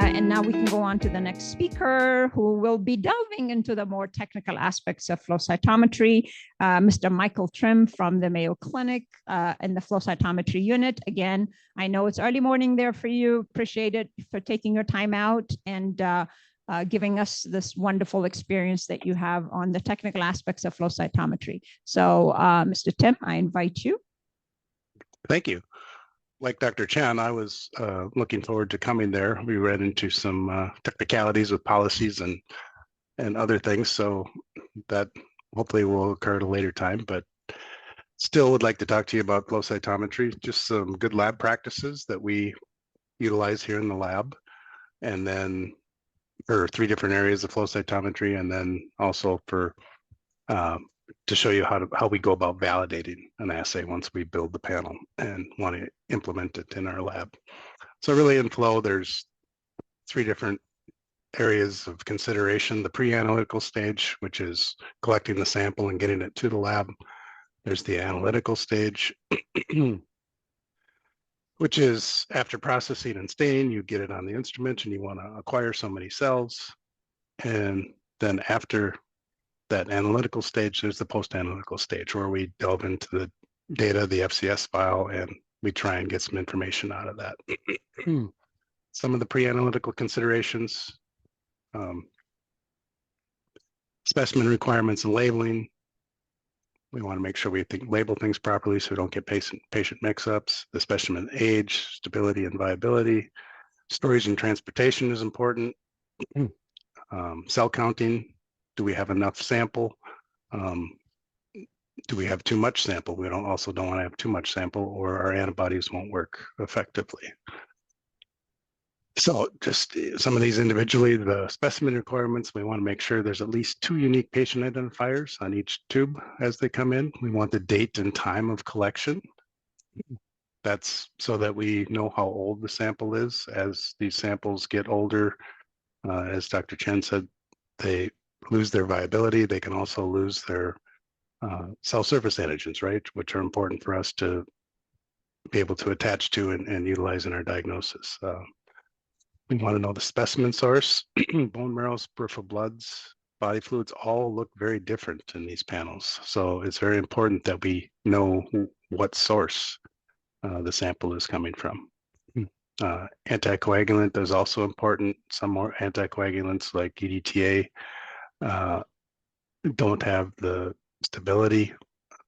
And now we can go on to the next speaker, who will be delving into the more technical aspects of flow cytometry, Mr. Michael Timm from the Mayo Clinic and the flow cytometry unit. Again, I know it's early morning there for you. Appreciate it for taking your time out and giving us this wonderful experience that you have on the technical aspects of flow cytometry. So, Mr. Timm, I invite you. Thank you. Like Dr. Chen, I was looking forward to coming there. We ran into some technicalities with policies and other things, so that hopefully will occur at a later time, but still would like to talk to you about flow cytometry, just some good lab practices that we utilize here in the lab, and then for 3 different areas of flow cytometry, and then also for to show you how we go about validating an assay once we build the panel and want to implement it in our lab. So really in flow, there's 3 different areas of consideration. The pre-analytical stage, which is collecting the sample and getting it to the lab. There's the analytical stage, which is after processing and staining, you get it on the instrument and you want to acquire so many cells. And then after that analytical stage, there's the post-analytical stage where we delve into the data, the FCS file, and we try and get some information out of that. Some of the pre-analytical considerations, specimen requirements and labeling. We want to make sure we label things properly so we don't get patient mix-ups. The specimen age, stability, and viability. Storage and transportation is important. Cell counting. Do we have enough sample? Do we have too much sample? We also don't want to have too much sample or our antibodies won't work effectively. So just some of these individually, the specimen requirements, we want to make sure there's at least 2 unique patient identifiers on each tube as they come in. We want the date and time of collection. That's so that we know how old the sample is. As these samples get older, as Dr. Chen said, they lose their viability. They can also lose their cell surface antigens, right? Which are important for us to be able to attach to and utilize in our diagnosis. We want to know the specimen source. Bone marrows, peripheral bloods, body fluids all look very different in these panels. So it's very important that we know what source the sample is coming from. Anticoagulant is also important. Some more anticoagulants like EDTA don't have the stability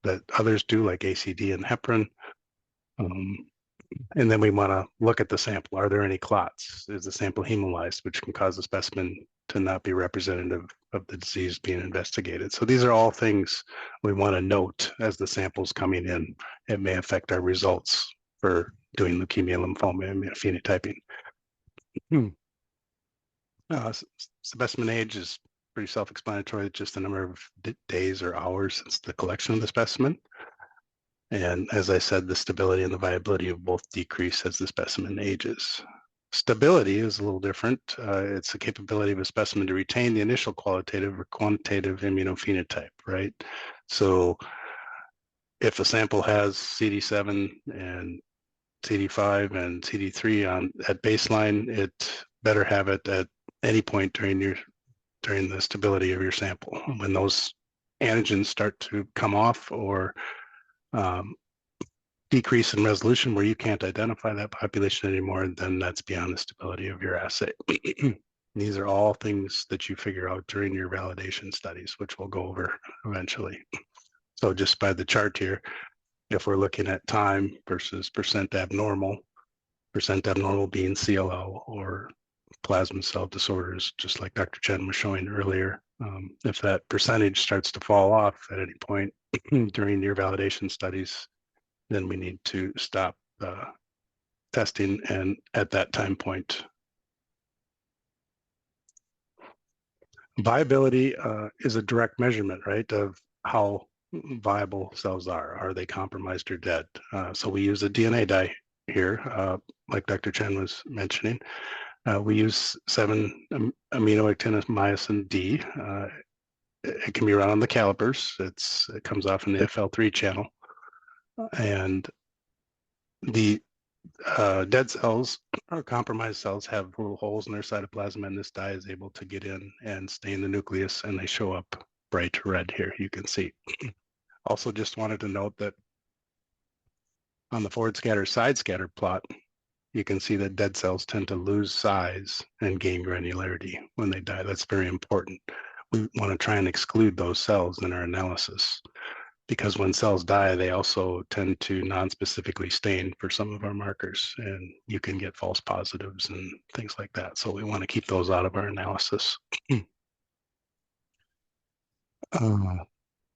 that others do, like ACD and heparin. And then we want to look at the sample. Are there any clots? Is the sample hemolyzed, which can cause the specimen to not be representative of the disease being investigated? So these are all things we want to note as the sample's coming in. It may affect our results for doing leukemia, lymphoma, immunophenotyping. Specimen age is pretty self-explanatory, just the number of days or hours since the collection of the specimen. And as I said, the stability and the viability of both decrease as the specimen ages. Stability is a little different. It's the capability of a specimen to retain the initial qualitative or quantitative immunophenotype, right? So if a sample has CD7 and CD5 and CD3 at baseline, it better have it at any point during the stability of your sample. When those antigens start to come off or decrease in resolution where you can't identify that population anymore, then that's beyond the stability of your assay. These are all things that you figure out during your validation studies, which we'll go over eventually. So just by the chart here, if we're looking at time versus percent abnormal being CLL or plasma cell disorders, just like Dr. Chen was showing earlier, if that percentage starts to fall off at any point during your validation studies, then we need to stop testing and at that time point. Viability is a direct measurement, right, of how viable cells are. Are they compromised or dead? So we use a DNA dye here, like Dr. Chen was mentioning. We use 7-aminoactinomyosin D. It can be run on the calipers. It comes off in the FL3 channel. And the Dead cells or compromised cells have little holes in their cytoplasm, and this dye is able to get in and stain the nucleus, and they show up bright red here, you can see. Also just wanted to note that on the forward scatter side scatter plot, you can see that dead cells tend to lose size and gain granularity when they die. That's very important. We want to try and exclude those cells in our analysis, because when cells die, they also tend to non-specifically stain for some of our markers, and you can get false positives and things like that. So we want to keep those out of our analysis.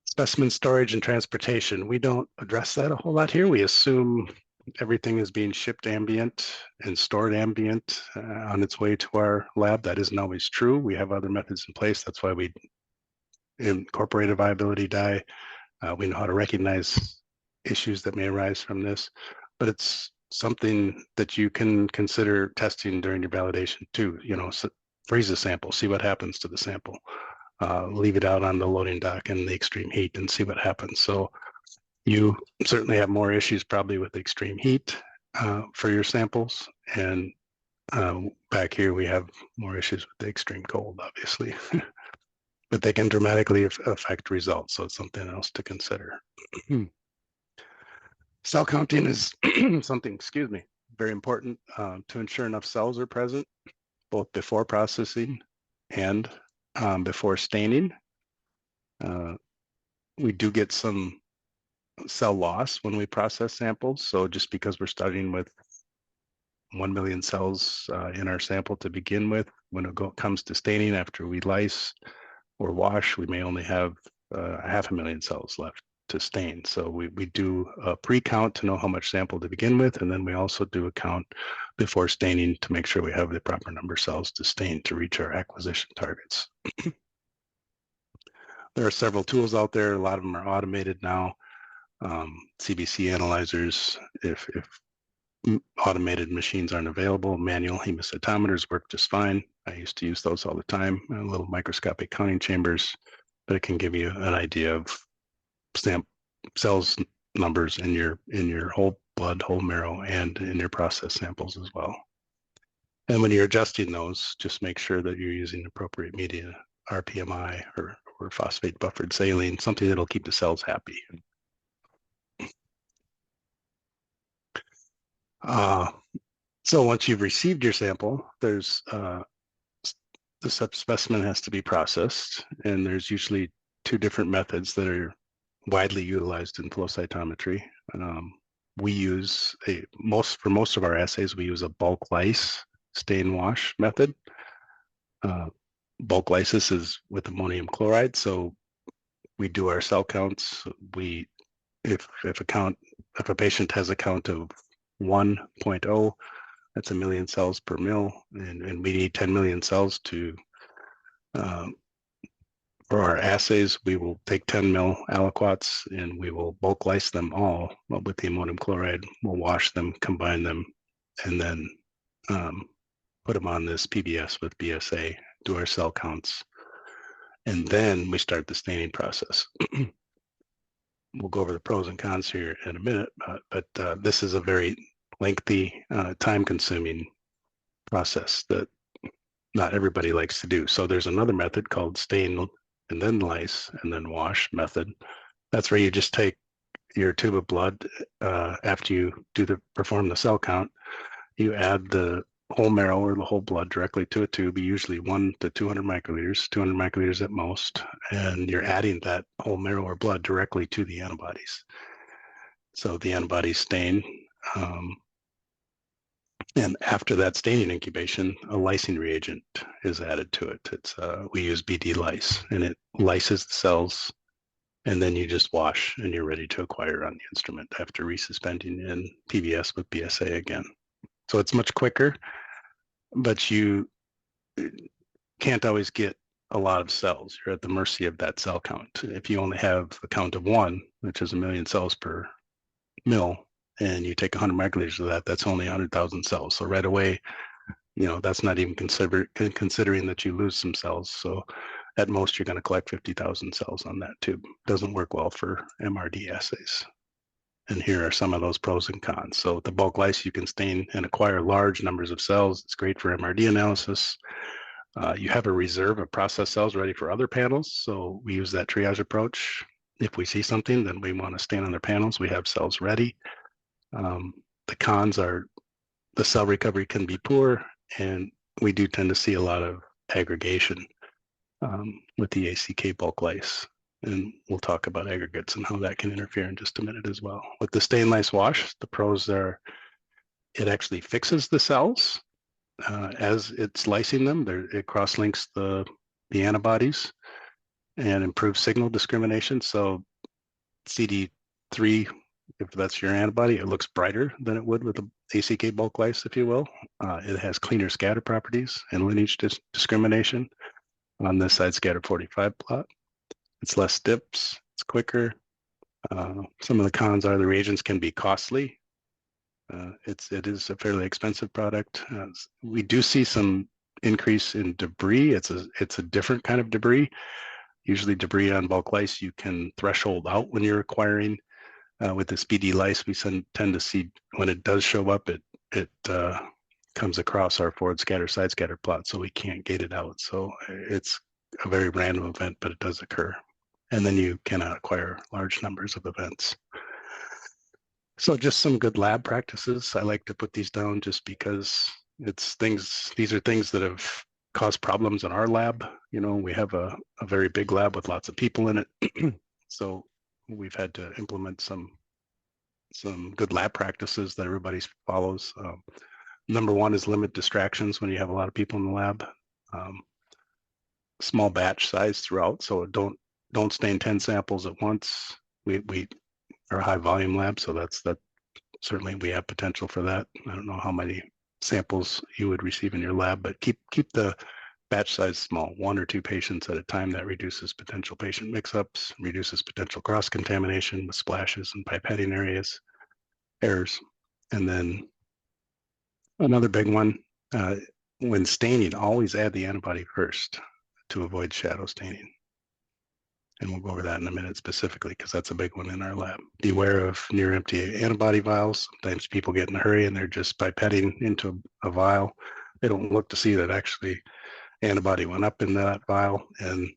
Specimen storage and transportation. We don't address that a whole lot here. We assume everything is being shipped ambient and stored ambient on its way to our lab. That isn't always true. We have other methods in place. That's why we incorporate a viability dye. We know how to recognize issues that may arise from this, but it's something that you can consider testing during your validation too. You know, so freeze a sample, see what happens to the sample. Leave it out on the loading dock in the extreme heat and see what happens. So you certainly have more issues probably with extreme heat for your samples. And back here, we have more issues with the extreme cold, obviously. But they can dramatically affect results. So it's something else to consider. Cell counting is something, excuse me, very important to ensure enough cells are present, both before processing and before staining. We do get some cell loss when we process samples. So just because we're starting with 1 million cells in our sample to begin with, when it comes to staining after we lyse or wash, we may only have 500,000 cells left to stain. So we do a pre-count to know how much sample to begin with, and then we also do a count before staining to make sure we have the proper number of cells to stain to reach our acquisition targets. There are several tools out there. A lot of them are automated now. CBC analyzers, if automated machines aren't available, manual hemocytometers work just fine. I used to use those all the time, little microscopic counting chambers, but it can give you an idea of cells numbers in your whole blood, whole marrow, and in your process samples as well. And when you're adjusting those, just make sure that you're using appropriate media, RPMI or phosphate buffered saline, something that'll keep the cells happy. So once you've received your sample, there's the specimen has to be processed, and there's usually two different methods that are widely utilized in flow cytometry. We use for most of our assays, we use a bulk lyse stain wash method. Bulk lysis is with ammonium chloride, so we do our cell counts. If a patient has a count of 1.0, that's 1 million cells per mil, and we need 10 million cells to for our assays. We will take 10 mil aliquots and we will bulk lyse them all with the ammonium chloride. We'll wash them, combine them, and then put them on this PBS with BSA, do our cell counts, and then we start the staining process. We'll go over the pros and cons here in a minute, but this is a very lengthy, time-consuming process that not everybody likes to do. So there's another method called stain and then lyse and then wash method. That's where you just take your tube of blood after you perform the cell count. You add the whole marrow or the whole blood directly to a tube, usually 1 to 200 microliters, 200 microliters at most, and you're adding that whole marrow or blood directly to the antibodies. So the antibodies stain, and after that staining incubation, a lysing reagent is added to it. We use BD lyse, and it lyses the cells, and then you just wash and you're ready to acquire on the instrument after resuspending in PBS with BSA again. So it's much quicker, but you can't always get a lot of cells. You're at the mercy of that cell count. If you only have a count of 1, which is 1 million cells per mil, and you take 100 microliters of that, that's only 100,000 cells. So right away, that's not even considering that you lose some cells. So at most, you're going to collect 50,000 cells on that tube. Doesn't work well for MRD assays. And here are some of those pros and cons. So the bulk lyse, you can stain and acquire large numbers of cells. It's great for MRD analysis. You have a reserve of processed cells ready for other panels. So we use that triage approach. If we see something, then we want to stain on their panels. We have cells ready. The cons are the cell recovery can be poor, and we do tend to see a lot of aggregation with the ACK bulk lyse. And we'll talk about aggregates and how that can interfere in just a minute as well. With the stain lyse wash, the pros are it actually fixes the cells as it's lysing them. It cross-links the antibodies and improves signal discrimination. So CD3, if that's your antibody, it looks brighter than it would with the ACK bulk lyse, if you will. It has cleaner scatter properties and lineage discrimination on this side scatter 45 plot. It's less dips, it's quicker. Some of the cons are the reagents can be costly. It is a fairly expensive product. We do see some increase in debris. It's a different kind of debris. Usually debris on bulk lyse you can threshold out when you're acquiring. With this BD lyse, we tend to see when it does show up, it comes across our forward scatter, side scatter plot, so we can't gate it out. So it's a very random event, but it does occur. And then you cannot acquire large numbers of events. So just some good lab practices. I like to put these down just because these are things that have caused problems in our lab. You know, we have a very big lab with lots of people in it. So we've had to implement some good lab practices that everybody follows. Number one is limit distractions when you have a lot of people in the lab. Small batch size throughout, so don't stain 10 samples at once. We are a high volume lab, so that certainly we have potential for that. I don't know how many samples you would receive in your lab, but keep the batch size small, 1 or 2 patients at a time. That reduces potential patient mix-ups, reduces potential cross-contamination with splashes and pipetting errors. And then another big one, when staining, always add the antibody first to avoid shadow staining. And we'll go over that in a minute specifically, because that's a big one in our lab. Beware of near empty antibody vials. Sometimes people get in a hurry and they're just pipetting into a vial. They don't look to see that actually antibody went up in that vial, and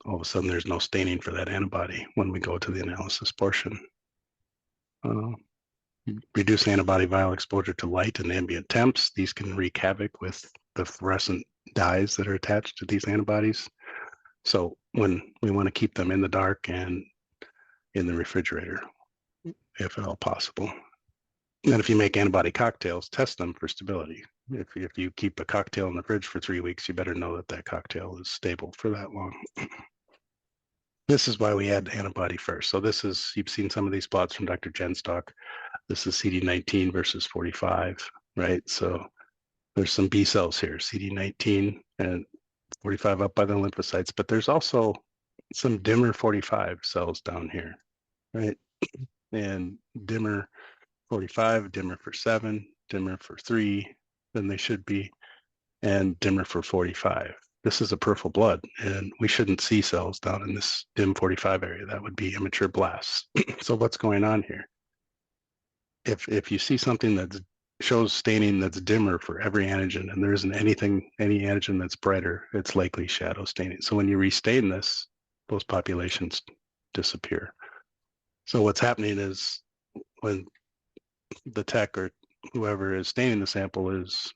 all of a sudden there's no staining for that antibody when we go to the analysis portion. Reduce antibody vial exposure to light and ambient temps. These can wreak havoc with the fluorescent dyes that are attached to these antibodies. So when we want to keep them in the dark and in the refrigerator, if at all possible. And if you make antibody cocktails, test them for stability. If you keep a cocktail in the fridge for 3 weeks, you better know that cocktail is stable for that long. This is why we add antibody first. So this is, you've seen some of these plots from Dr. Jenstock. This is CD19 versus 45, right? So there's some B cells here, CD19 and 45 up by the lymphocytes, but there's also some dimmer 45 cells down here, right? And dimmer 45, dimmer for 7, dimmer for 3 than they should be, and dimmer for 45. This is a peripheral blood, and we shouldn't see cells down in this dim 45 area. That would be immature blasts. So what's going on here? If you see something that shows staining that's dimmer for every antigen, and there isn't any antigen that's brighter, it's likely shadow staining. So when you restain this, those populations disappear. So what's happening is when the tech or whoever is staining the sample is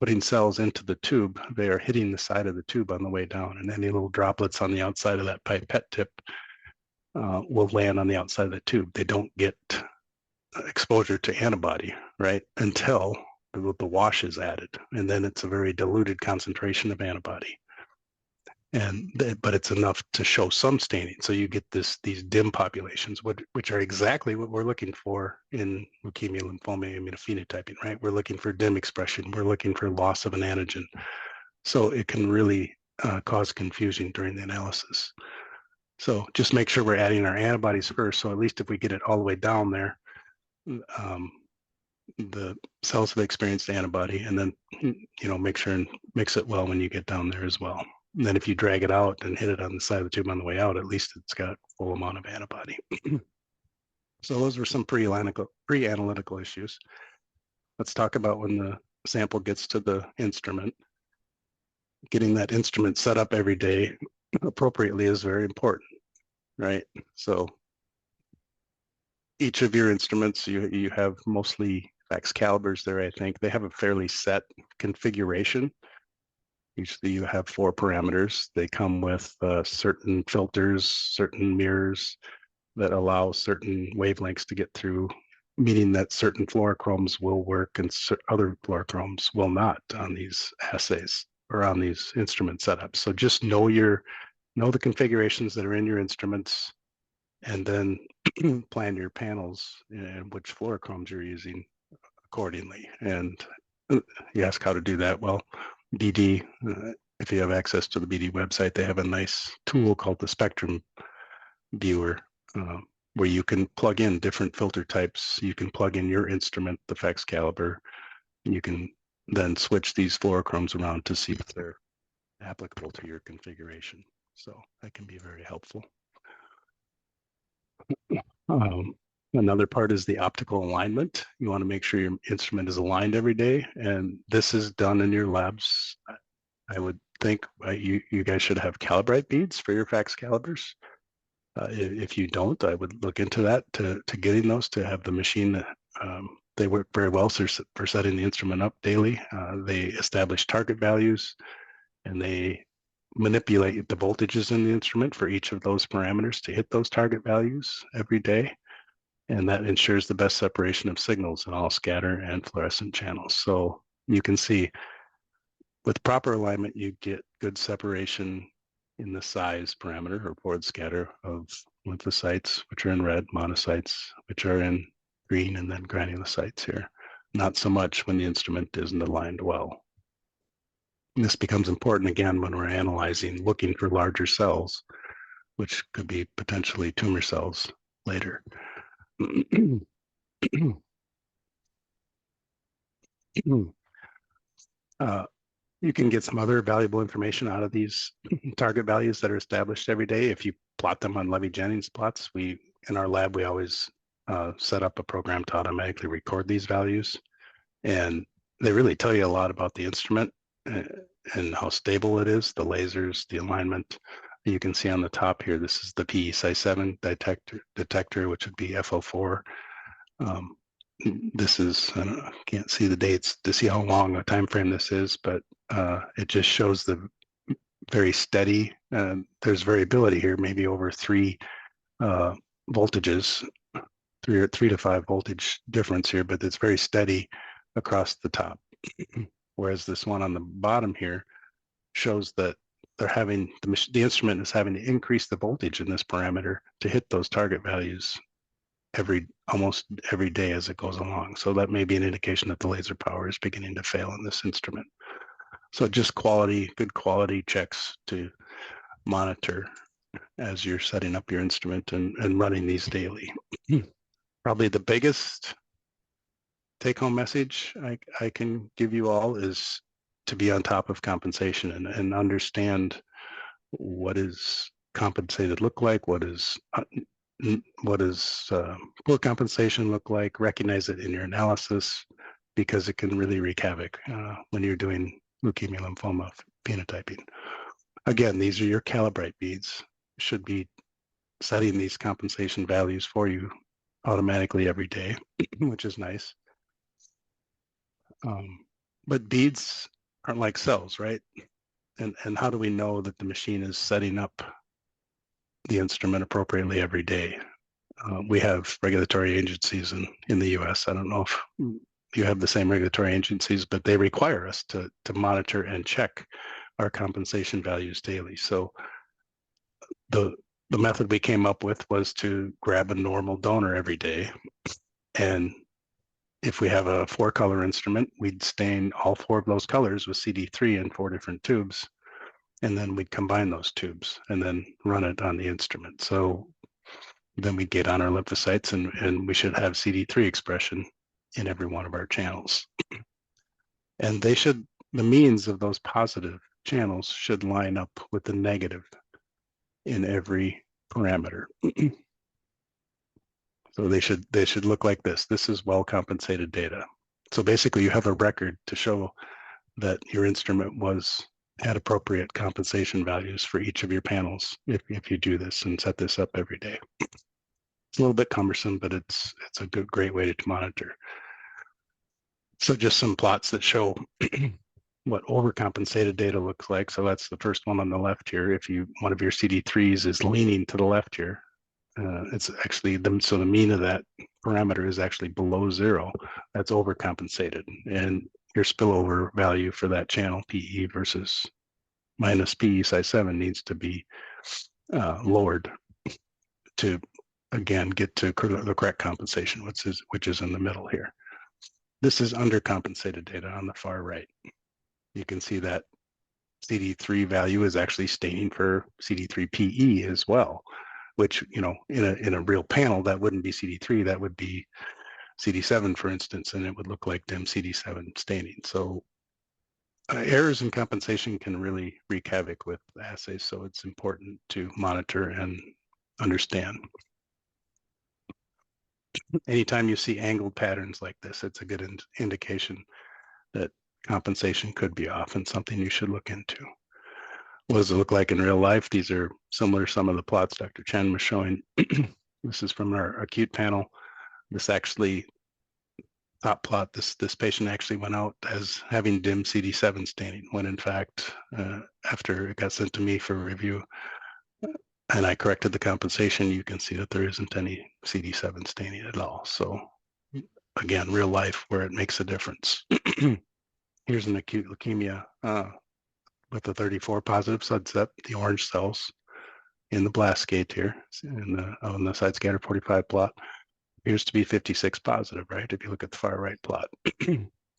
putting cells into the tube, they are hitting the side of the tube on the way down, and any little droplets on the outside of that pipette tip will land on the outside of the tube. They don't get exposure to antibody, right, until the wash is added, and then it's a very diluted concentration of antibody. But it's enough to show some staining. So you get these dim populations, which are exactly what we're looking for in leukemia, lymphoma, immunophenotyping, right? We're looking for dim expression. We're looking for loss of an antigen. So it can really cause confusion during the analysis. So just make sure we're adding our antibodies first. So at least if we get it all the way down there, the cells have experienced antibody, and then, make sure and mix it well when you get down there as well. And then if you drag it out and hit it on the side of the tube on the way out, at least it's got full amount of antibody. So those were some pre-analytical issues. Let's talk about when the sample gets to the instrument. Getting that instrument set up every day appropriately is very important, right? So each of your instruments, you have mostly fax calibers there, I think. They have a fairly set configuration. Usually you have 4 parameters. They come with certain filters, certain mirrors that allow certain wavelengths to get through, meaning that certain fluorochromes will work and other fluorochromes will not on these assays or on these instrument setups. So just know the configurations that are in your instruments, and then plan your panels and which fluorochromes you're using accordingly. And you ask how to do that. Well, BD, if you have access to the BD website, they have a nice tool called the Spectrum Viewer, where you can plug in different filter types. You can plug in your instrument, the fax caliber, and you can then switch these fluorochromes around to see if they're applicable to your configuration. So that can be very helpful. Another part is the optical alignment. You want to make sure your instrument is aligned every day, and this is done in your labs. I would think you guys should have calibrite beads for your fax calibers. If you don't, I would look into that to getting those, to have the machine. They work very well for setting the instrument up daily. They establish target values, and they manipulate the voltages in the instrument for each of those parameters to hit those target values every day. And that ensures the best separation of signals in all scatter and fluorescent channels. So you can see with proper alignment, you get good separation in the size parameter or forward scatter of lymphocytes, which are in red, monocytes, which are in green, and then granulocytes here. Not so much when the instrument isn't aligned well. And this becomes important again when we're analyzing, looking for larger cells, which could be potentially tumor cells later. You can get some other valuable information out of these target values that are established every day. If you plot them on Levy-Jennings plots, in our lab, we always set up a program to automatically record these values. And they really tell you a lot about the instrument and how stable it is, the lasers, the alignment. You can see on the top here, this is the PE-Cy7 detector, which would be FO4. This is, I can't see the dates to see how long a time frame this is, but it just shows the very steady, there's variability here, maybe over 3 voltages, 3 to 5 voltage difference here, but it's very steady across the top. Whereas this one on the bottom here shows that the instrument is having to increase the voltage in this parameter to hit those target values almost every day as it goes along. So that may be an indication that the laser power is beginning to fail in this instrument. So just good quality checks to monitor as you're setting up your instrument and running these daily. Probably the biggest take-home message I can give you all is to be on top of compensation and understand what is compensated look like, what does poor compensation look like, recognize it in your analysis, because it can really wreak havoc when you're doing leukemia lymphoma phenotyping. Again, these are your calibrite beads. Should be setting these compensation values for you automatically every day, which is nice. But beads aren't like cells, right? And how do we know that the machine is setting up the instrument appropriately every day? We have regulatory agencies in the US. I don't know if you have the same regulatory agencies, but they require us to monitor and check our compensation values daily. So the method we came up with was to grab a normal donor every day, and if we have a 4-color instrument, we'd stain all 4 of those colors with CD3 in 4 different tubes, and then we'd combine those tubes and then run it on the instrument. So then we'd get on our lymphocytes, and we should have CD3 expression in every one of our channels. And the means of those positive channels should line up with the negative in every parameter. So they should look like this. This is well compensated data. So basically you have a record to show that your instrument had appropriate compensation values for each of your panels if you do this and set this up every day. It's a little bit cumbersome, but it's a great way to monitor. So just some plots that show what overcompensated data looks like. So that's the first one on the left here. If one of your CD3s is leaning to the left here, it's actually so the mean of that parameter is actually below 0. That's overcompensated, and your spillover value for that channel PE versus minus PE size 7 needs to be lowered to again get to the correct compensation, which is in the middle here. This is undercompensated data on the far right. You can see that CD3 value is actually staining for CD3 PE as well, which, you know, in a real panel, that wouldn't be CD3, that would be CD7, for instance, and it would look like DIM CD7 staining. So errors in compensation can really wreak havoc with assays, so it's important to monitor and understand. Anytime you see angled patterns like this, it's a good indication that compensation could be off and something you should look into. What does it look like in real life? These are similar to some of the plots Dr. Chen was showing. This is from our acute panel. This actually, top plot, this patient actually went out as having DIM CD7 staining, when in fact, after it got sent to me for review, and I corrected the compensation, you can see that there isn't any CD7 staining at all. So again, real life where it makes a difference. Here's an acute leukemia with a 34 positive subset, the orange cells in the blast gate here, on the side scatter 45 plot, appears to be 56 positive, right? If you look at the far right plot.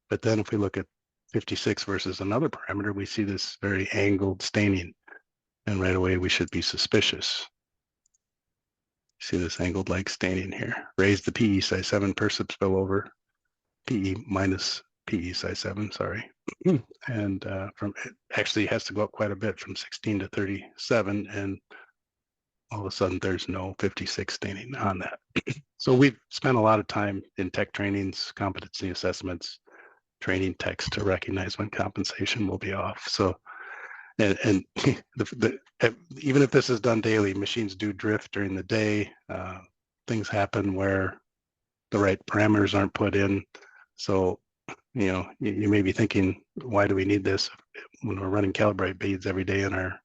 But then if we look at 56 versus another parameter, we see this very angled staining. And right away, we should be suspicious. See this angled like staining here. Raise the PE size 7 persip spillover, PE minus PE size 7, sorry. And from it actually has to go up quite a bit from 16 to 37, and all of a sudden there's no 56 staining on that. So we've spent a lot of time in tech trainings, competency assessments, training techs to recognize when compensation will be off. So, and even if this is done daily, machines do drift during the day. Things happen where the right parameters aren't put in. So, you know, you may be thinking, why do we need this when we're running calibrate beads every day and our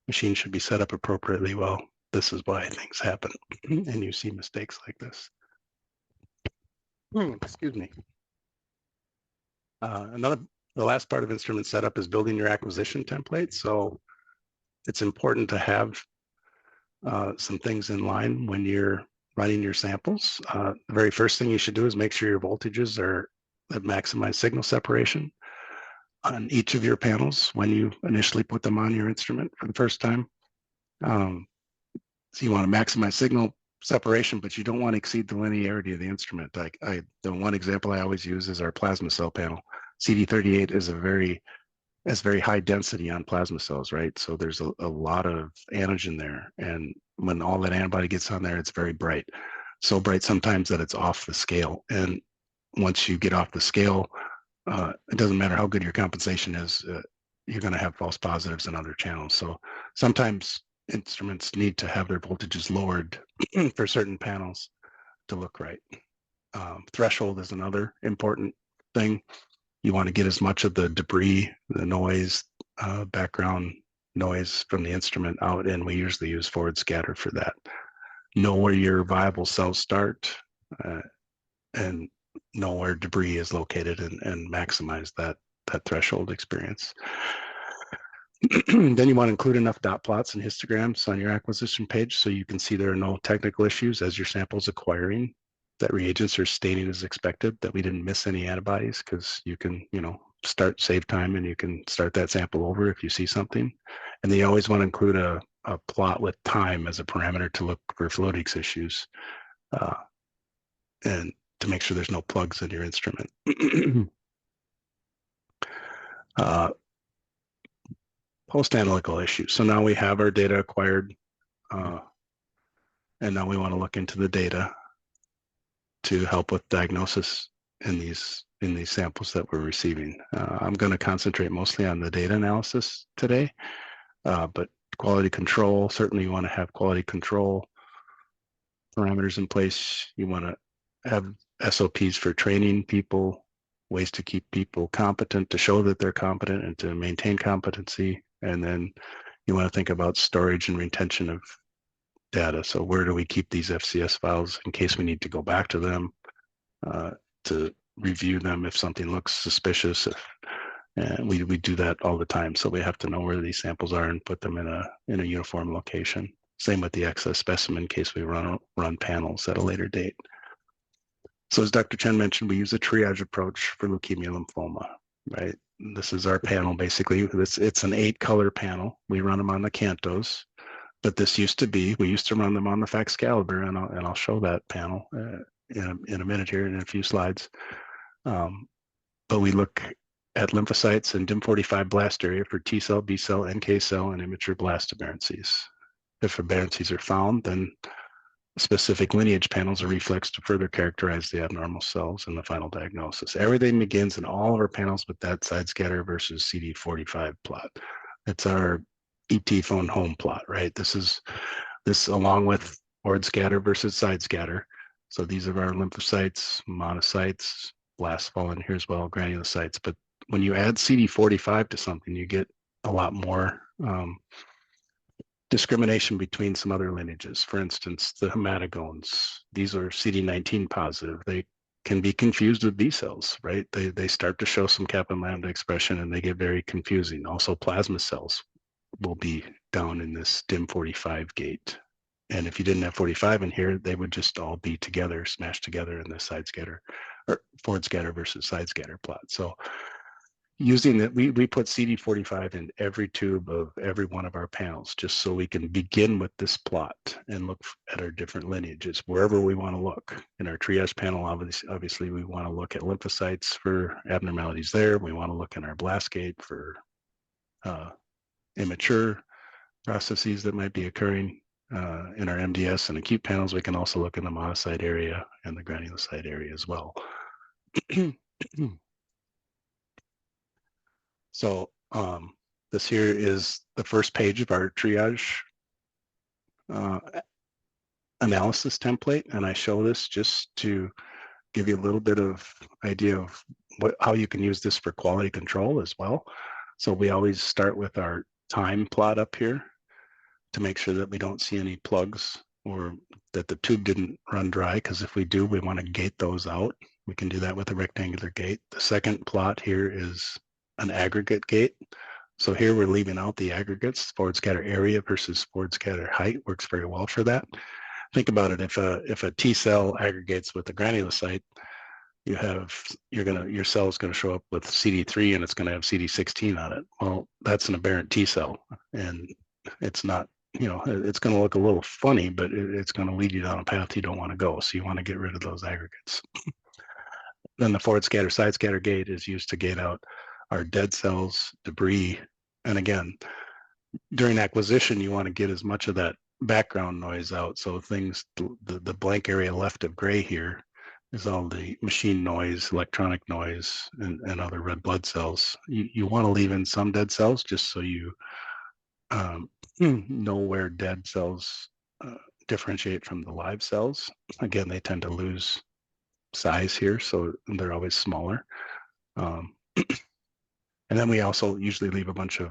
machine should be set up appropriately? Well, this is why things happen, and you see mistakes like this. Excuse me. The last part of instrument setup is building your acquisition template. So it's important to have some things in line when you're running your samples. The very first thing you should do is make sure your voltages are that maximize signal separation on each of your panels when you initially put them on your instrument for the first time. So you want to maximize signal separation, but you don't want to exceed the linearity of the instrument. The one example I always use is our plasma cell panel. CD38 is very high density on plasma cells, right? So there's a lot of antigen there. And when all that antibody gets on there, it's very bright. So bright sometimes that it's off the scale. And once you get off the scale, it doesn't matter how good your compensation is, you're going to have false positives in other channels. So sometimes instruments need to have their voltages lowered for certain panels to look right. Threshold is another important thing. You want to get as much of the debris, the noise, background noise from the instrument out, and we usually use forward scatter for that. Know where your viable cells start and know where debris is located and maximize that threshold experience. Then you want to include enough dot plots and histograms on your acquisition page so you can see there are no technical issues as your sample's acquiring, that reagents are staining as expected, that we didn't miss any antibodies, because you can, save time and you can start that sample over if you see something. And then you always want to include a plot with time as a parameter to look for flow-leaks issues and to make sure there's no plugs in your instrument. Post-analytical issues. So now we have our data acquired, and now we want to look into the data. to help with diagnosis in these samples that we're receiving. I'm going to concentrate mostly on the data analysis today, but quality control, certainly you want to have quality control parameters in place. You want to have SOPs for training people, ways to keep people competent, to show that they're competent and to maintain competency. And then you want to think about storage and retention of data. So where do we keep these FCS files in case we need to go back to them to review them if something looks suspicious? And we do that all the time. So we have to know where these samples are and put them in a uniform location. Same with the excess specimen in case we run panels at a later date. So as Dr. Chen mentioned, we use a triage approach for leukemia lymphoma, right? This is our panel, basically. It's an 8-color panel. We run them on the Cantos, but we used to run them on the Faxcalibur, and I'll show that panel in a minute here, in a few slides. But we look at lymphocytes and DIM45 blast area for T cell, B cell, NK cell, and immature blast aberrancies. If aberrancies are found, then specific lineage panels are reflexed to further characterize the abnormal cells in the final diagnosis. Everything begins in all of our panels with that side scatter versus CD45 plot. It's our ET phone home plot, right? This along with forward scatter versus side scatter. So these are our lymphocytes, monocytes, blast fall in here as well, granulocytes. But when you add CD45 to something, you get a lot more discrimination between some other lineages. For instance, the hematogones, these are CD19 positive. They can be confused with B cells, right? They start to show some kappa and lambda expression and they get very confusing. Also, plasma cells will be down in this DIM45 gate. And if you didn't have 45 in here, they would just all be together, smashed together in the side scatter or forward scatter versus side scatter plot. So using that, we put CD45 in every tube of every one of our panels, just so we can begin with this plot and look at our different lineages wherever we want to look. In our triage panel, obviously we want to look at lymphocytes for abnormalities there. We want to look in our blast gate for immature processes that might be occurring. In our MDS and acute panels, we can also look in the monocyte area and the granulocyte area as well. So this here is the first page of our triage analysis template, and I show this just to give you a little bit of idea of how you can use this for quality control as well. So we always start with our time plot up here to make sure that we don't see any plugs or that the tube didn't run dry, because if we do, we want to gate those out. We can do that with a rectangular gate. The second plot here is an aggregate gate. So here we're leaving out the aggregates. Forward scatter area versus forward scatter height works very well for that. Think about it, if a T cell aggregates with a granulocyte, your cell is going to show up with CD3 and it's going to have CD16 on it. Well, that's an aberrant T cell, and it's not, it's going to look a little funny, but it's going to lead you down a path you don't want to go. So you want to get rid of those aggregates. Then the forward scatter side scatter gate is used to gate out our dead cells, debris. And again, during acquisition, you want to get as much of that background noise out. So things, the blank area left of gray here is all the machine noise, electronic noise, and other red blood cells. You want to leave in some dead cells just so you know where dead cells differentiate from the live cells. Again, they tend to lose size here, so they're always smaller. And then we also usually leave a bunch of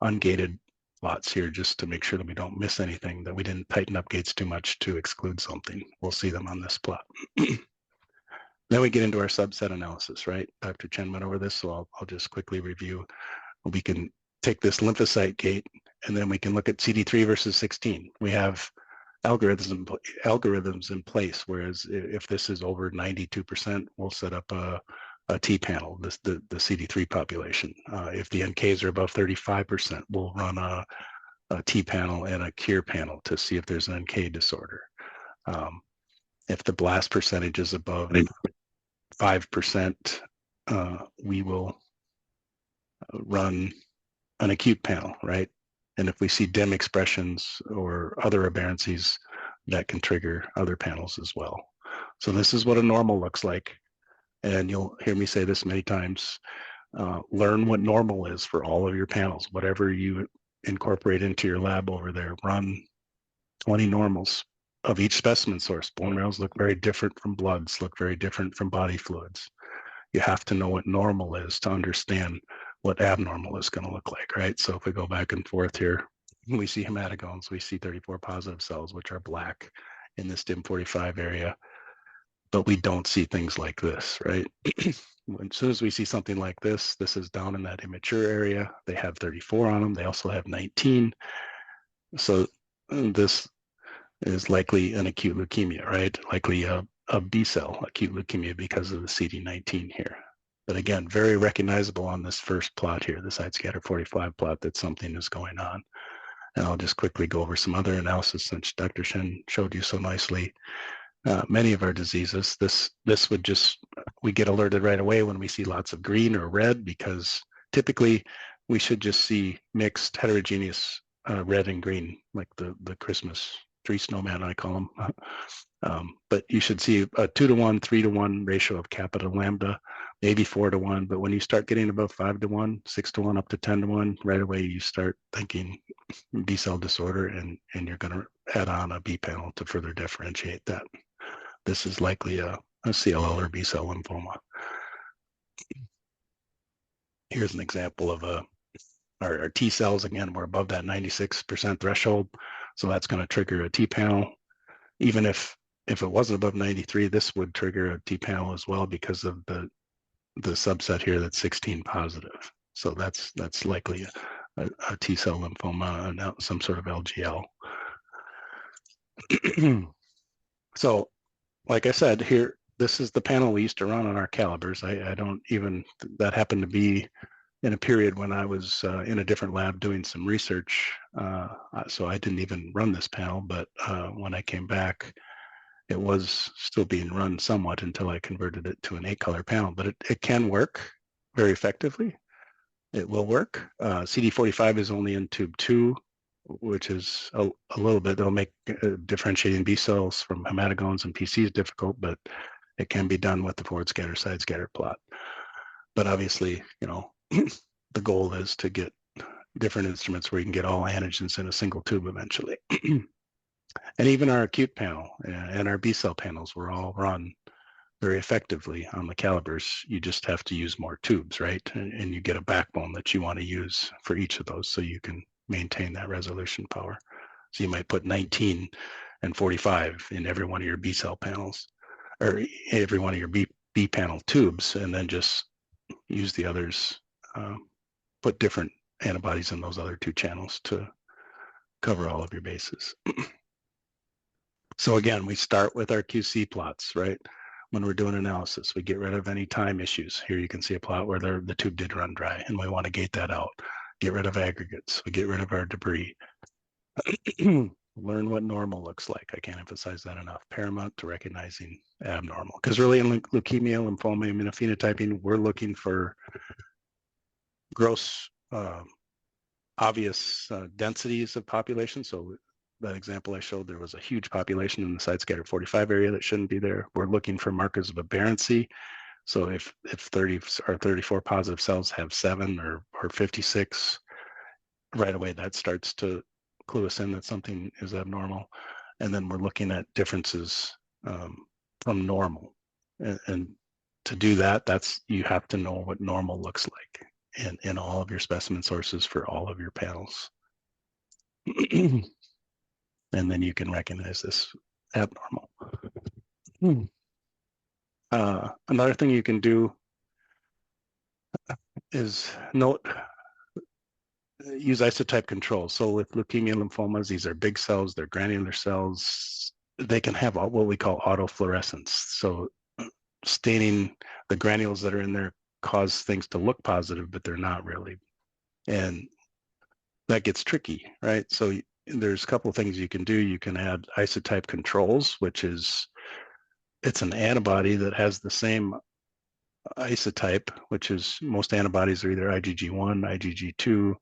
ungated plots here just to make sure that we don't miss anything, that we didn't tighten up gates too much to exclude something. We'll see them on this plot. Then we get into our subset analysis, right? Dr. Chen went over this, so I'll just quickly review. We can take this lymphocyte gate, and then we can look at CD3 versus 16. We have algorithms in place, whereas if this is over 92%, we'll set up a T panel, the CD3 population. If the NKs are above 35%, we'll run a T panel and a cure panel to see if there's an NK disorder. If the blast percentage is above 5%, we will run an acute panel, right? And if we see DIM expressions or other aberrancies, that can trigger other panels as well. So this is what a normal looks like. And you'll hear me say this many times. Learn what normal is for all of your panels. Whatever you incorporate into your lab over there, run 20 normals of each specimen source. Bone marrows look very different from bloods, look very different from body fluids. You have to know what normal is to understand what abnormal is going to look like, right? So if we go back and forth here, we see hematogones, we see 34 positive cells, which are black in this DIM45 area, but we don't see things like this, right? As soon as we see something like this is down in that immature area. They have 34 on them. They also have 19. So this is likely an acute leukemia, right? Likely a B cell acute leukemia because of the CD19 here. But again, very recognizable on this first plot here, the side scatter 45 plot, that something is going on. And I'll just quickly go over some other analysis since Dr. Shen showed you so nicely. Many of our diseases, this would just, we get alerted right away when we see lots of green or red, because typically we should just see mixed heterogeneous red and green, like the Christmas tree snowman, I call them. But you should see a 2-to-1, 3-to-1 ratio of kappa to lambda, maybe 4-to-1. But when you start getting above 5-to-1, 6-to-1, up to 10-to-1, right away you start thinking B cell disorder, and you're going to add on a B panel to further differentiate that. This is likely a CLL or B cell lymphoma. Here's an example of our T cells. Again, we're above that 96% threshold, so that's going to trigger a T panel. Even if it wasn't above 93, this would trigger a T panel as well because of the subset here that's 16 positive. So that's likely a T cell lymphoma and some sort of LGL. So, like I said, here, this is the panel we used to run on our calibers. I don't even, that happened to be in a period when I was in a different lab doing some research. So I didn't even run this panel, but when I came back, it was still being run somewhat until I converted it to an 8-color panel, but it can work very effectively. It will work. CD45 is only in tube 2, which is a little bit, it'll make differentiating B cells from hematogones and PCs difficult, but it can be done with the forward scatter, side scatter plot. But obviously, you know, the goal is to get different instruments where you can get all antigens in a single tube eventually. And even our acute panel and our B cell panels were all run very effectively on the calibers. You just have to use more tubes, right? And you get a backbone that you want to use for each of those so you can maintain that resolution power. So you might put 19 and 45 in every one of your B cell panels, or every one of your B panel tubes, and then just use the others, put different antibodies in those other 2 channels to cover all of your bases. So again, we start with our QC plots, right? When we're doing analysis, we get rid of any time issues. Here you can see a plot where the tube did run dry, and we want to gate that out. Get rid of aggregates. We get rid of our debris. Learn what normal looks like. I can't emphasize that enough. Paramount to recognizing abnormal. Because really in leukemia, lymphoma, immunophenotyping, we're looking for gross, obvious densities of population. So that example I showed, there was a huge population in the side scatter 45 area that shouldn't be there. We're looking for markers of aberrancy. So if 30 or 34 positive cells have 7 or 56, right away that starts to clue us in that something is abnormal. And then we're looking at differences from normal. And to do that, you have to know what normal looks like in all of your specimen sources for all of your panels. And then you can recognize this abnormal. Another thing you can do is use isotype control. So with leukemia and lymphomas, these are big cells, they're granular cells. They can have what we call autofluorescence. So staining the granules that are in there cause things to look positive, but they're not really. And that gets tricky, right? So there's a couple of things you can do. You can add isotype controls, which is, it's an antibody that has the same isotype, which is most antibodies are either IgG1, IgG2,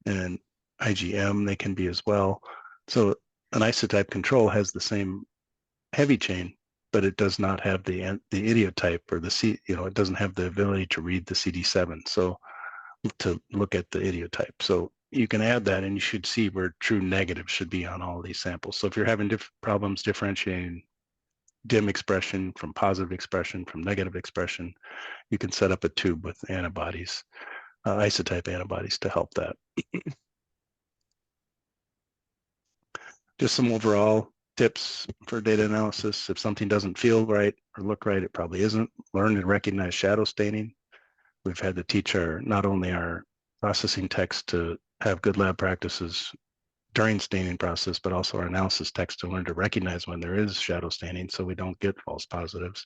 and IgM, they can be as well. So an isotype control has the same heavy chain, but it does not have the idiotype or the it doesn't have the ability to read the CD7. So to look at the idiotype. So you can add that and you should see where true negatives should be on all of these samples. So if you're having problems differentiating dim expression from positive expression from negative expression, you can set up a tube with antibodies, isotype antibodies to help that. Just some overall tips for data analysis. If something doesn't feel right or look right, it probably isn't. Learn to recognize shadow staining. We've had to teach not only our processing techs to have good lab practices during staining process, but also our analysis techs to learn to recognize when there is shadow staining so we don't get false positives.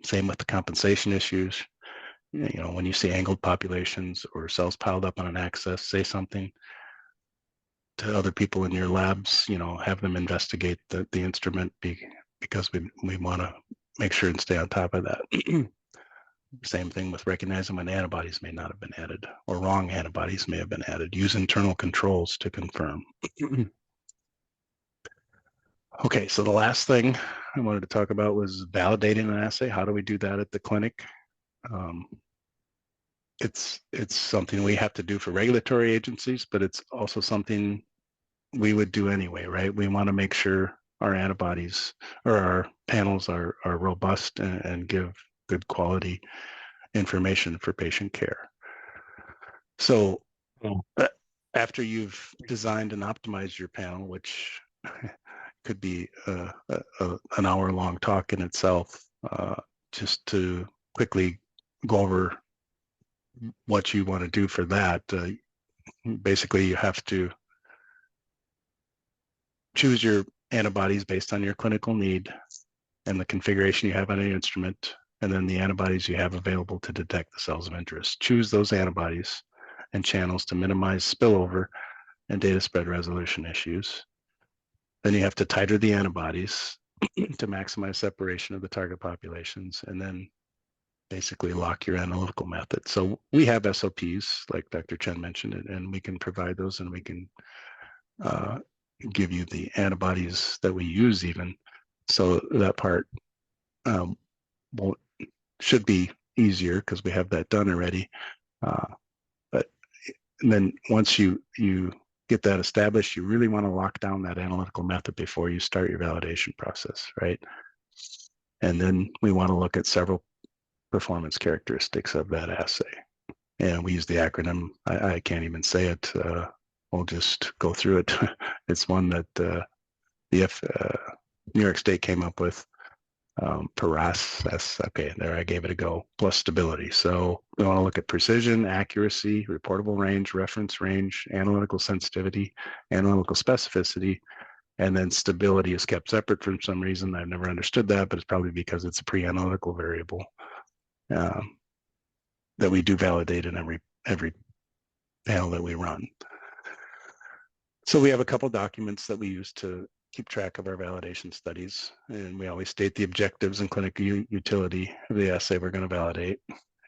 Same with the compensation issues. When you see angled populations or cells piled up on an axis, say something to other people in your labs, have them investigate the instrument because we want to make sure and stay on top of that. Same thing with recognizing when antibodies may not have been added or wrong antibodies may have been added. Use internal controls to confirm. Okay, so the last thing I wanted to talk about was validating an assay. How do we do that at the clinic? It's something we have to do for regulatory agencies, but it's also something we would do anyway, right? We want to make sure our antibodies or our panels are robust and give good quality information for patient care. So after you've designed and optimized your panel, which could be an hour-long talk in itself, just to quickly go over what you want to do for that, basically you have to choose your antibodies based on your clinical need and the configuration you have on your instrument, and then the antibodies you have available to detect the cells of interest. Choose those antibodies and channels to minimize spillover and data spread resolution issues. Then you have to titer the antibodies to maximize separation of the target populations, and then basically lock your analytical method. So we have SOPs, like Dr. Chen mentioned, and we can provide those, and we can give you the antibodies that we use even. So that part should be easier because we have that done already. But then once you get that established, you really want to lock down that analytical method before you start your validation process, right? And then we want to look at several performance characteristics of that assay. And we use the acronym, I can't even say it. We'll just go through it. It's one that the New York State came up with. PARAS, that's okay, there I gave it a go, plus stability. So we want to look at precision, accuracy, reportable range, reference range, analytical sensitivity, analytical specificity, and then stability is kept separate for some reason. I've never understood that, but it's probably because it's a pre-analytical variable that we do validate in every panel that we run. So we have a couple documents that we use to keep track of our validation studies, and we always state the objectives and clinical utility of the assay we're going to validate,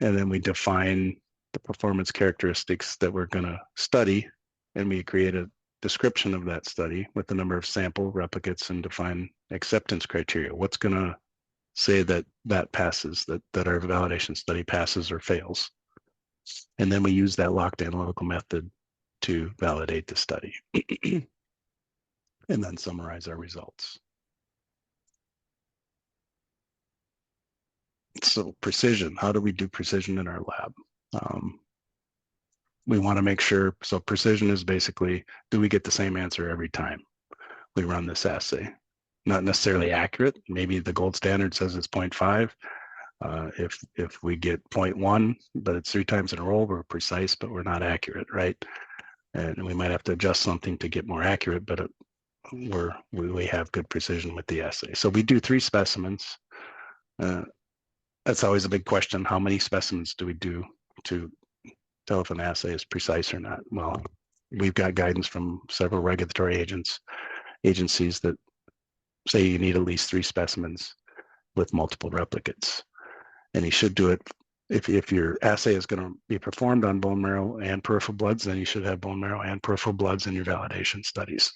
and then we define the performance characteristics that we're going to study, and we create a description of that study with the number of sample replicates and define acceptance criteria. What's going to say that passes, that our validation study passes or fails, and then we use that locked analytical method to validate the study. And then summarize our results. So precision, how do we do precision in our lab? We want to make sure, so precision is basically, do we get the same answer every time we run this assay? Not necessarily accurate. Maybe the gold standard says it's 0.5. If we get 0.1, but it's 3 times in a row, we're precise, but we're not accurate, right? And we might have to adjust something to get more accurate, but we have good precision with the assay. So we do 3 specimens. That's always a big question. How many specimens do we do to tell if an assay is precise or not? Well, we've got guidance from several regulatory agencies that say you need at least 3 specimens with multiple replicates. And you should do it, if your assay is going to be performed on bone marrow and peripheral bloods, then you should have bone marrow and peripheral bloods in your validation studies.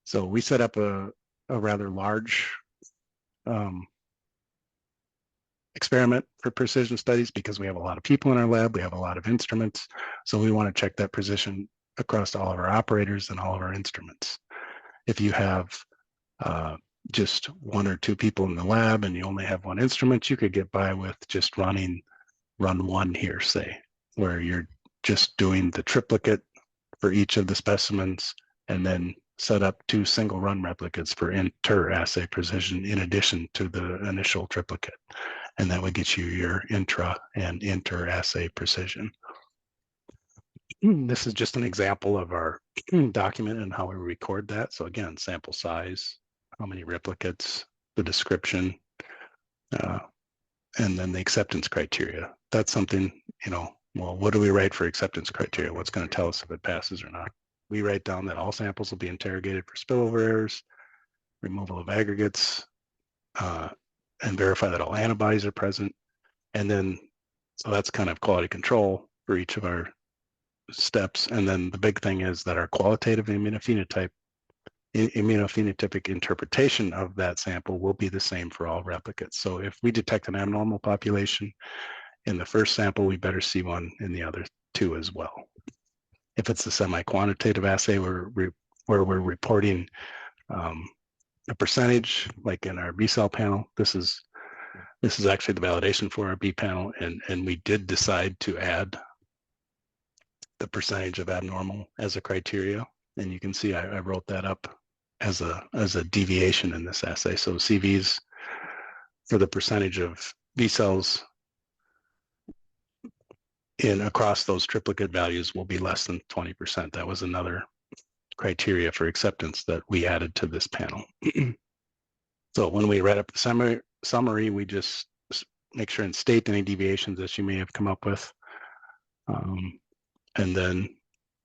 So we set up a rather large experiment for precision studies because we have a lot of people in our lab, we have a lot of instruments, so we want to check that precision across all of our operators and all of our instruments. If you have just one or two people in the lab and you only have one instrument, you could get by with just running run one here, say, where you're just doing the triplicate for each of the specimens and then set up 2 single run replicates for inter-assay precision in addition to the initial triplicate. And that would get you your intra and inter-assay precision. This is just an example of our document and how we record that. So again, sample size, how many replicates, the description, and then the acceptance criteria. That's something, well, what do we write for acceptance criteria? What's going to tell us if it passes or not? We write down that all samples will be interrogated for spillover errors, removal of aggregates, and verify that all antibodies are present. And then, so that's kind of quality control for each of our steps. And then the big thing is that our qualitative immunophenotypic interpretation of that sample will be the same for all replicates. So if we detect an abnormal population in the first sample, we better see one in the other 2 as well. If it's a semi-quantitative assay where we're reporting a percentage, like in our B cell panel, this is actually the validation for our B panel, and we did decide to add the percentage of abnormal as a criteria, and you can see I wrote that up as a deviation in this assay. So CVs for the percentage of B cells in across those triplicate values will be less than 20%. That was another criteria for acceptance that we added to this panel. So when we write up the summary, we just make sure and state any deviations that you may have come up with, and then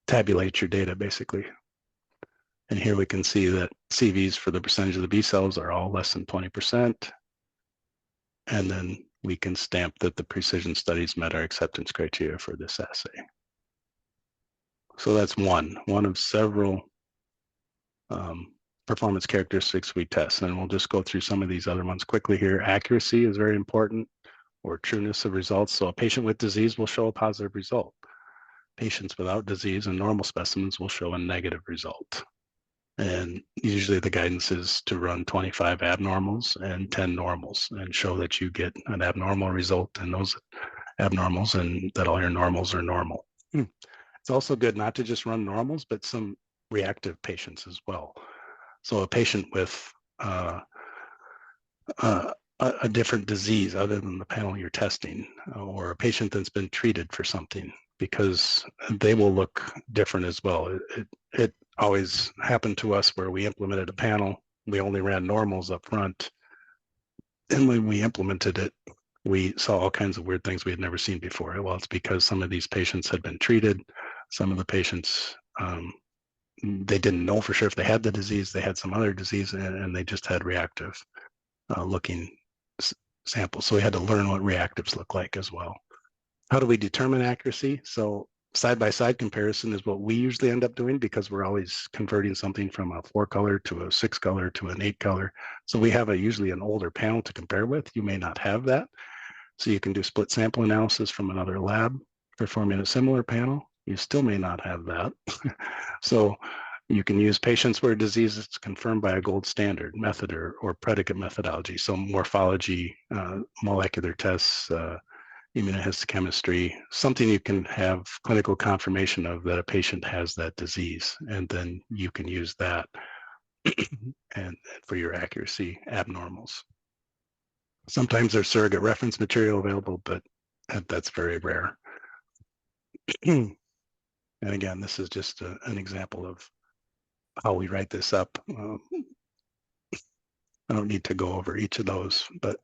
tabulate your data basically. And here we can see that CVs for the percentage of the B cells are all less than 20%. And then we can stamp that the precision studies met our acceptance criteria for this assay. So that's one of several performance characteristics we test. And we'll just go through some of these other ones quickly here. Accuracy is very important, or trueness of results. So a patient with disease will show a positive result. Patients without disease and normal specimens will show a negative result. And usually the guidance is to run 25 abnormals and 10 normals and show that you get an abnormal result in those abnormals and that all your normals are normal. It's also good not to just run normals, but some reactive patients as well. So a patient with a different disease other than the panel you're testing, or a patient that's been treated for something, because they will look different as well. It always happened to us where we implemented a panel, we only ran normals up front, and when we implemented it, we saw all kinds of weird things we had never seen before. Well, it's because some of these patients had been treated. Some of the patients, they didn't know for sure if they had the disease, they had some other disease, and they just had reactive looking samples. So we had to learn what reactives look like as well. How do we determine accuracy? So side-by-side comparison is what we usually end up doing because we're always converting something from a 4-color to a 6-color to an 8-color. So we have usually an older panel to compare with. You may not have that. So you can do split sample analysis from another lab performing a similar panel. You still may not have that. So you can use patients where disease is confirmed by a gold standard method or predicate methodology. So morphology, molecular tests, immunohistochemistry, something you can have clinical confirmation of that a patient has that disease, and then you can use that and for your accuracy abnormals. Sometimes there's surrogate reference material available, but that's very rare. And again, this is just an example of how we write this up. I don't need to go over each of those, but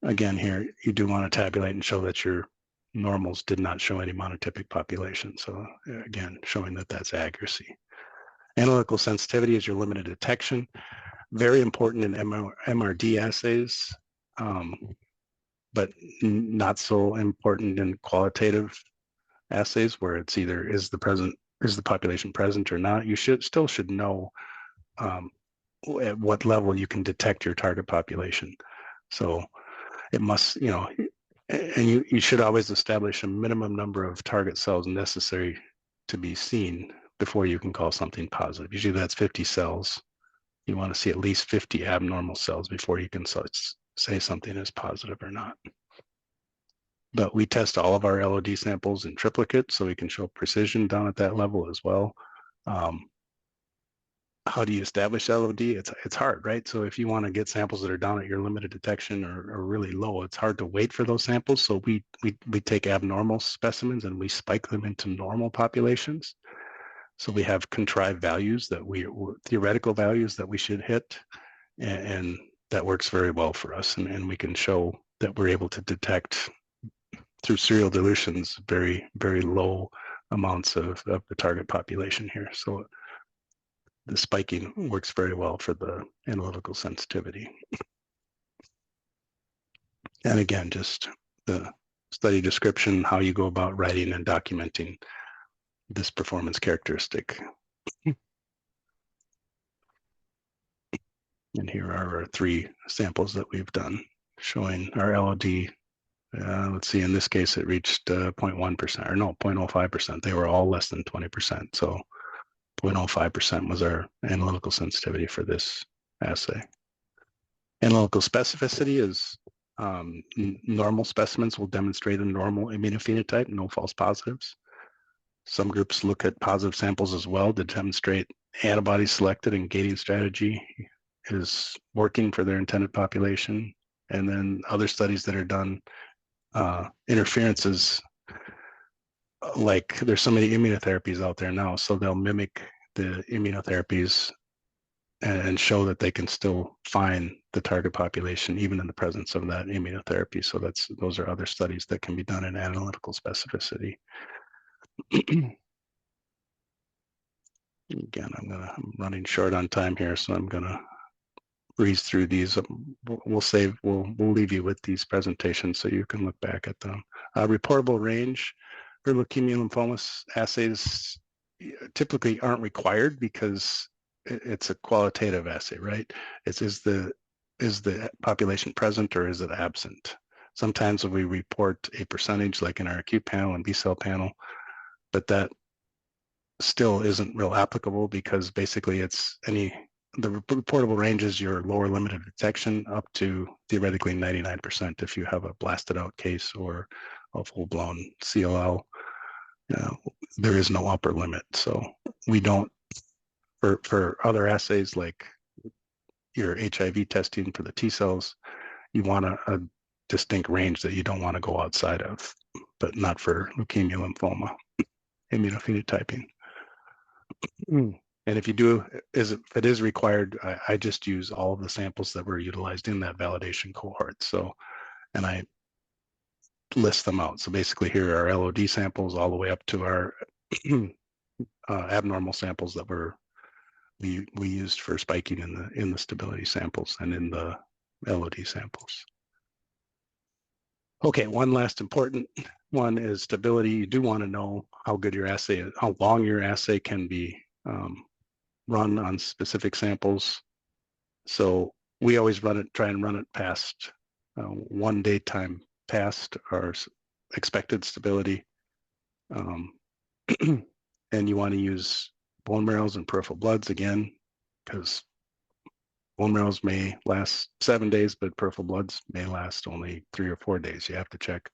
again, here you do want to tabulate and show that your normals did not show any monotypic population. So again, showing that that's accuracy. Analytical sensitivity is your limited detection. Very important in MRD assays, but not so important in qualitative assays where it's either is the population present or not. You should know at what level you can detect your target population. So it must, and you should always establish a minimum number of target cells necessary to be seen before you can call something positive. Usually that's 50 cells. You want to see at least 50 abnormal cells before you can say something is positive or not. But we test all of our LOD samples in triplicate, so we can show precision down at that level as well. How do you establish LOD? It's hard, right? So if you want to get samples that are down at your limited detection or really low, it's hard to wait for those samples. So we take abnormal specimens and we spike them into normal populations. So we have contrived values that theoretical values that we should hit, and that works very well for us. And we can show that we're able to detect through serial dilutions very, very low amounts of the target population here. So the spiking works very well for the analytical sensitivity. And again, just the study description, how you go about writing and documenting this performance characteristic. And here are our 3 samples that we've done showing our LOD. Let's see, in this case, it reached 0.1%, or no, 0.05%. They were all less than 20%. So 0.05% was our analytical sensitivity for this assay. Analytical specificity is normal specimens will demonstrate a normal immunophenotype, no false positives. Some groups look at positive samples as well to demonstrate antibodies selected and gating strategy is working for their intended population. And then other studies that are done, interferences, like there's so many immunotherapies out there now, so they'll mimic the immunotherapies and show that they can still find the target population even in the presence of that immunotherapy. So those are other studies that can be done in analytical specificity. Again, I'm running short on time here, so I'm gonna breeze through these. We'll leave you with these presentations so you can look back at them. Reportable range for leukemia lymphoma assays typically aren't required because it's a qualitative assay, right? Is the population present or is it absent? Sometimes we report a percentage like in our acute panel and B-cell panel, but that still isn't real applicable because basically the reportable range is your lower limit of detection up to theoretically 99% if you have a blasted out case or a full-blown CLL. There is no upper limit. So we don't, for other assays like your HIV testing for the T cells, you want a distinct range that you don't want to go outside of, but not for leukemia lymphoma immunophenotyping. And if you do, if it is required, I just use all of the samples that were utilized in that validation cohort. So, and I list them out. So basically here are LOD samples all the way up to our abnormal samples that we used for spiking in the stability samples and in the LOD samples. Okay, one last important one is stability. You do want to know how good your assay is, how long your assay can be run on specific samples. So we always try and run it past 1 day time past our expected stability. And you want to use bone marrows and peripheral bloods again, because bone marrows may last 7 days, but peripheral bloods may last only 3 or 4 days. You have to check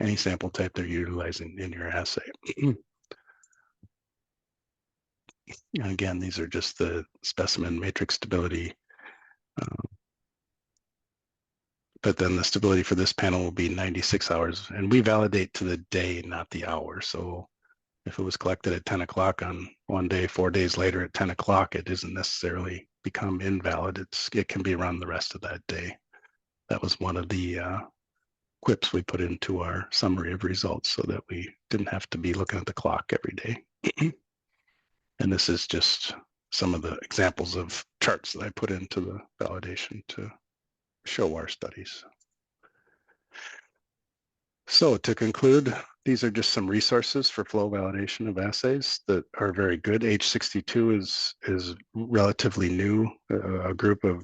any sample type they're utilizing in your assay. And again, these are just the specimen matrix stability. But then the stability for this panel will be 96 hours. And we validate to the day, not the hour. So if it was collected at 10 o'clock on one day, 4 days later at 10 o'clock, it doesn't necessarily become invalid. It can be run the rest of that day. That was one of the quips we put into our summary of results so that we didn't have to be looking at the clock every day. And this is just some of the examples of charts that I put into the validation to show our studies. So to conclude, these are just some resources for flow validation of assays that are very good. H62 is relatively new. A group of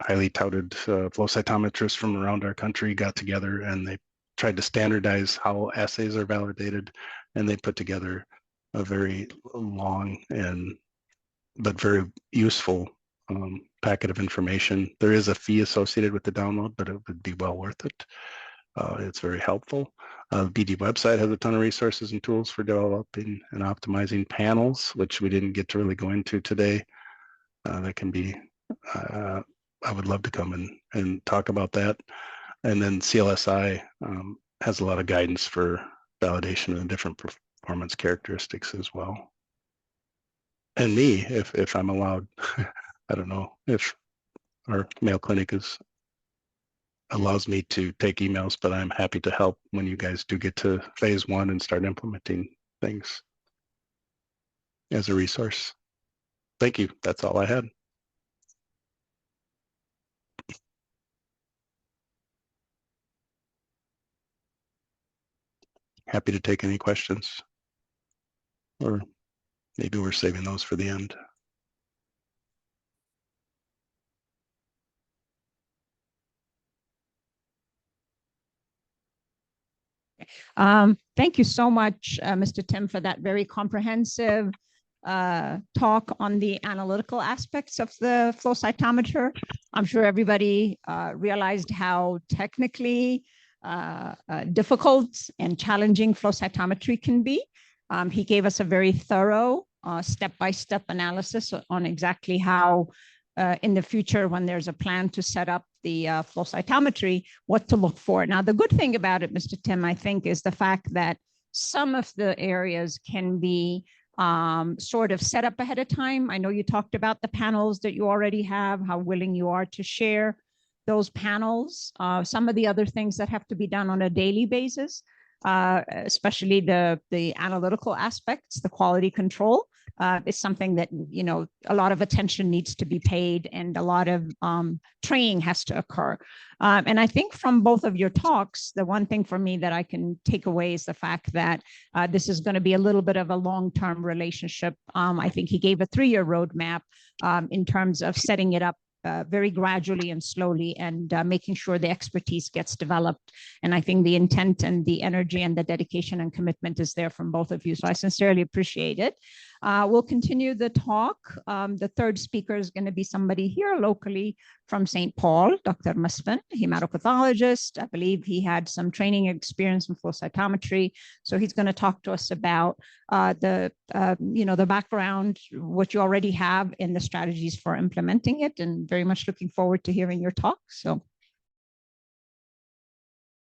highly touted flow cytometrists from around our country got together and they tried to standardize how assays are validated, and they put together a very long but very useful packet of information. There is a fee associated with the download, but it would be well worth it. It's very helpful. The BD website has a ton of resources and tools for developing and optimizing panels, which we didn't get to really go into today. That can be, I would love to come and talk about that. And then CLSI has a lot of guidance for validation and different performance characteristics as well. And me, if I'm allowed, I don't know if our Mayo Clinic allows me to take emails, but I'm happy to help when you guys do get to phase 1 and start implementing things as a resource. Thank you. That's all I had. Happy to take any questions, or maybe we're saving those for the end. Thank you so much, Mr. Timm, for that very comprehensive talk on the analytical aspects of the flow cytometer. I'm sure everybody realized how technically difficult and challenging flow cytometry can be. He gave us a very thorough step-by-step analysis on exactly how in the future, when there's a plan to set up the flow cytometry, what to look for. Now, the good thing about it, Mr. Timm, I think, is the fact that some of the areas can be sort of set up ahead of time. I know you talked about the panels that you already have, how willing you are to share those panels. Some of the other things that have to be done on a daily basis, especially the analytical aspects, the quality control, is something that, you know, a lot of attention needs to be paid and a lot of training has to occur. And I think from both of your talks, the one thing for me that I can take away is the fact that this is going to be a little bit of a long-term relationship. I think he gave a 3-year roadmap in terms of setting it up very gradually and slowly, and making sure the expertise gets developed. And I think the intent and the energy and the dedication and commitment is there from both of you. So I sincerely appreciate it. We'll continue the talk. The third speaker is going to be somebody here locally from St. Paul, Dr. Musfin, hematopathologist. I believe he had some training experience in flow cytometry. So he's going to talk to us about the background, what you already have, and the strategies for implementing it. And very much looking forward to hearing your talk. So